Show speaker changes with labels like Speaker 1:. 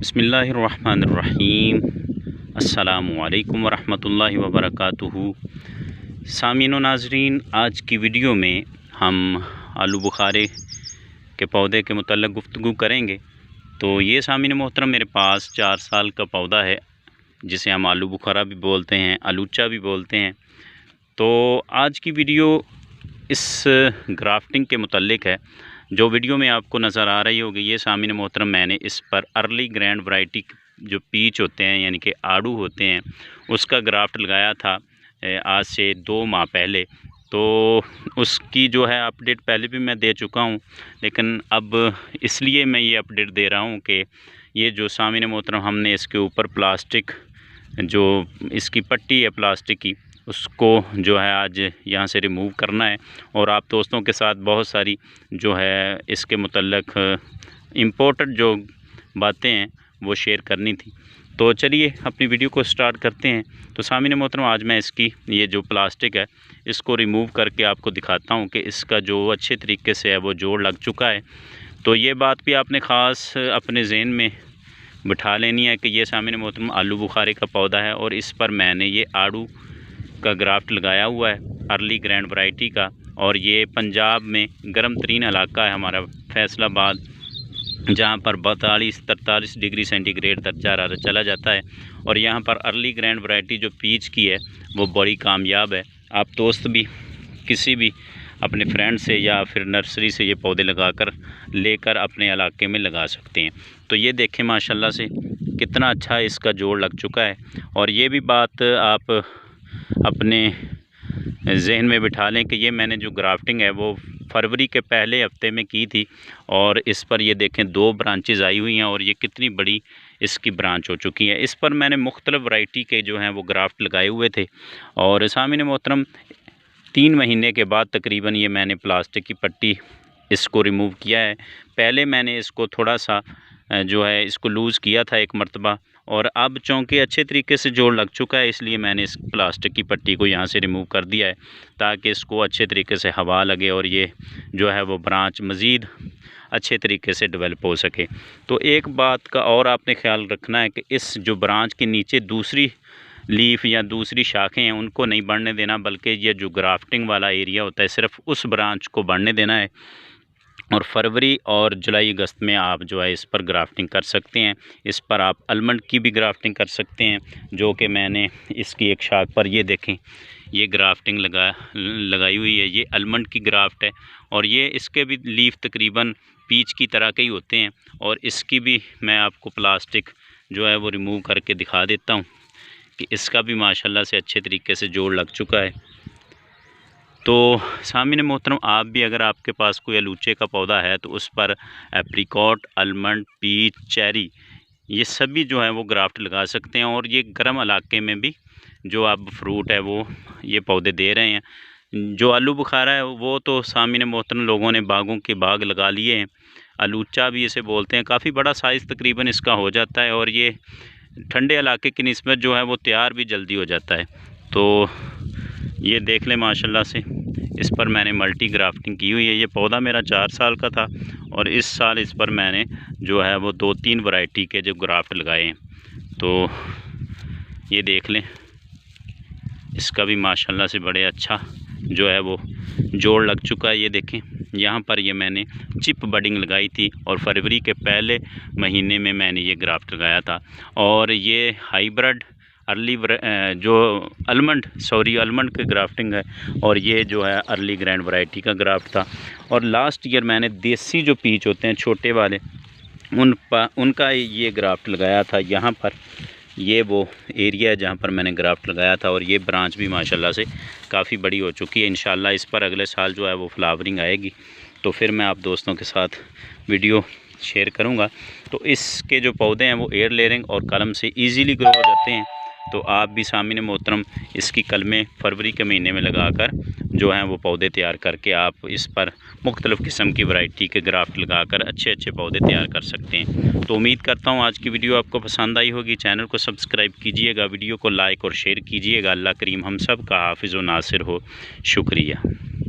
Speaker 1: बिस्मिल्लाहिर्रहमानिर्रहीम। अस्सलामुअलैकुम वरहमतुल्लाहि वबरकातुहू। सामीन व नाज़रीन, आज की वीडियो में हम आलू बुखारे के पौधे के मुतल्लिक़ गुफ्तगू करेंगे। तो ये सामीन मोहतरम, मेरे पास 4 साल का पौधा है जिसे हम आलू बुखारा भी बोलते हैं, आलूचा भी बोलते हैं। तो आज की वीडियो इस ग्राफ्टिंग के मुतल्लिक़ है। जो वीडियो में आपको नज़र आ रही होगी, ये सामीन मोहतरम मैंने इस पर अर्ली ग्रैंड वैरायटी जो पीच होते हैं यानी कि आड़ू होते हैं, उसका ग्राफ्ट लगाया था आज से 2 माह पहले। तो उसकी जो है अपडेट पहले भी मैं दे चुका हूँ, लेकिन अब इसलिए मैं ये अपडेट दे रहा हूँ कि ये जो सामीन मोहतरम हमने इसके ऊपर प्लास्टिक, जो इसकी पट्टी है प्लास्टिक की, उसको जो है आज यहाँ से रिमूव करना है। और आप दोस्तों के साथ बहुत सारी जो है इसके मुतल्लिक़ इम्पोर्टेड जो बातें हैं वो शेयर करनी थी। तो चलिए अपनी वीडियो को स्टार्ट करते हैं। तो सामीन मोहतरम, आज मैं इसकी ये जो प्लास्टिक है इसको रिमूव करके आपको दिखाता हूँ कि इसका जो अच्छे तरीके से है वो जोड़ लग चुका है। तो ये बात भी आपने ख़ास अपने ज़हन में बिठा लेनी है कि ये सामीन मोहतरम आलू बुखारे का पौधा है और इस पर मैंने ये आड़ू का ग्राफ्ट लगाया हुआ है अर्ली ग्रैंड वैरायटी का। और ये पंजाब में गर्म तरीन इलाका है हमारा फैसलाबाद, जहाँ पर 42-43 डिग्री सेंटीग्रेड दर्जा हरारत चला जाता है। और यहाँ पर अर्ली ग्रैंड वैरायटी जो पीच की है वो बड़ी कामयाब है। आप दोस्त भी किसी भी अपने फ्रेंड से या फिर नर्सरी से ये पौधे लगाकर लेकर अपने इलाके में लगा सकते हैं। तो ये देखें माशाल्लाह से कितना अच्छा इसका जोड़ लग चुका है। और ये भी बात आप अपने जहन में बिठा लें कि ये मैंने जो ग्राफ्टिंग है वो फरवरी के पहले हफ्ते में की थी। और इस पर ये देखें 2 ब्रांचेज़ आई हुई हैं और ये कितनी बड़ी इसकी ब्रांच हो चुकी है। इस पर मैंने मुख्तलिफ वैरायटी के जो हैं वो ग्राफ्ट लगाए हुए थे। और सामीन मोहतरम 3 महीने के बाद तकरीबन ये मैंने प्लास्टिक की पट्टी इसको रिमूव किया है। पहले मैंने इसको थोड़ा सा जो है इसको लूज़ किया था एक मरतबा, और अब चूँकि अच्छे तरीके से जोड़ लग चुका है इसलिए मैंने इस प्लास्टिक की पट्टी को यहाँ से रिमूव कर दिया है ताकि इसको अच्छे तरीके से हवा लगे और ये जो है वो ब्रांच मज़ीद अच्छे तरीके से डेवलप हो सके। तो एक बात का और आपने ख्याल रखना है कि इस जो ब्रांच के नीचे दूसरी लीफ या दूसरी शाखें हैं उनको नहीं बढ़ने देना, बल्कि ये जो ग्राफ्टिंग वाला एरिया होता है सिर्फ उस ब्रांच को बढ़ने देना है। और फरवरी और जुलाई अगस्त में आप जो है इस पर ग्राफ्टिंग कर सकते हैं। इस पर आप आलमंड की भी ग्राफ्टिंग कर सकते हैं, जो कि मैंने इसकी एक शाख पर ये देखें ये ग्राफ्टिंग लगाई हुई है। ये आलमंड की ग्राफ्ट है और ये इसके भी लीफ तकरीबन पीच की तरह के ही होते हैं। और इसकी भी मैं आपको प्लास्टिक जो है वो रिमूव करके दिखा देता हूँ कि इसका भी माशाल्लाह से अच्छे तरीके से जोड़ लग चुका है। तो सामीन मोहतरम, आप भी अगर आपके पास कोई आलूचे का पौधा है तो उस पर एप्रिकॉट, आलमंड, पीच, चेरी ये सभी जो है वो ग्राफ्ट लगा सकते हैं। और ये गर्म इलाके में भी जो अब फ्रूट है वो ये पौधे दे रहे हैं। जो आलू बुखारा है वो तो सामीन मोहतरम लोगों ने बागों के बाग लगा लिए हैं। आलूचा भी इसे बोलते हैं। काफ़ी बड़ा साइज़ तकरीबन इसका हो जाता है और ये ठंडे इलाके की निस्बत जो है वो तैयार भी जल्दी हो जाता है। तो ये देख लें माशाल्लाह से इस पर मैंने मल्टी ग्राफ्टिंग की हुई है। ये पौधा मेरा 4 साल का था और इस साल इस पर मैंने जो है वो 2-3 वैरायटी के जो ग्राफ्ट लगाए हैं। तो ये देख लें इसका भी माशाल्लाह से बड़े अच्छा जो है वो जोड़ लग चुका है। ये देखें यहाँ पर ये मैंने चिप बडिंग लगाई थी और फरवरी के पहले महीने में मैंने ये ग्राफ्ट लगाया था। और ये हाइब्रिड अर्ली जो आलमंड की ग्राफ्टिंग है और ये जो है अर्ली ग्रैंड वैरायटी का ग्राफ्ट था। और लास्ट ईयर मैंने देसी जो पीच होते हैं छोटे वाले उनका ये ग्राफ्ट लगाया था। यहाँ पर ये वो एरिया है जहाँ पर मैंने ग्राफ्ट लगाया था और ये ब्रांच भी माशाल्लाह से काफ़ी बड़ी हो चुकी है। इंशाल्लाह इस पर अगले साल जो है वो फ्लावरिंग आएगी तो फिर मैं आप दोस्तों के साथ वीडियो शेयर करूँगा। तो इसके जो पौधे हैं वो एयर लेयरिंग और कलम से ईज़िली ग्रो हो जाते हैं। तो आप भी सामीन मोहतरम इसकी कलमें फरवरी के महीने में लगाकर जो हैं वो पौधे तैयार करके आप इस पर मुख्तलिफ़ किस्म की वैरायटी के ग्राफ्ट लगाकर अच्छे अच्छे पौधे तैयार कर सकते हैं। तो उम्मीद करता हूँ आज की वीडियो आपको पसंद आई होगी। चैनल को सब्सक्राइब कीजिएगा, वीडियो को लाइक और शेयर कीजिएगा। अल्लाह करीम हम सब का हाफिज़ व नासिर हो। शुक्रिया।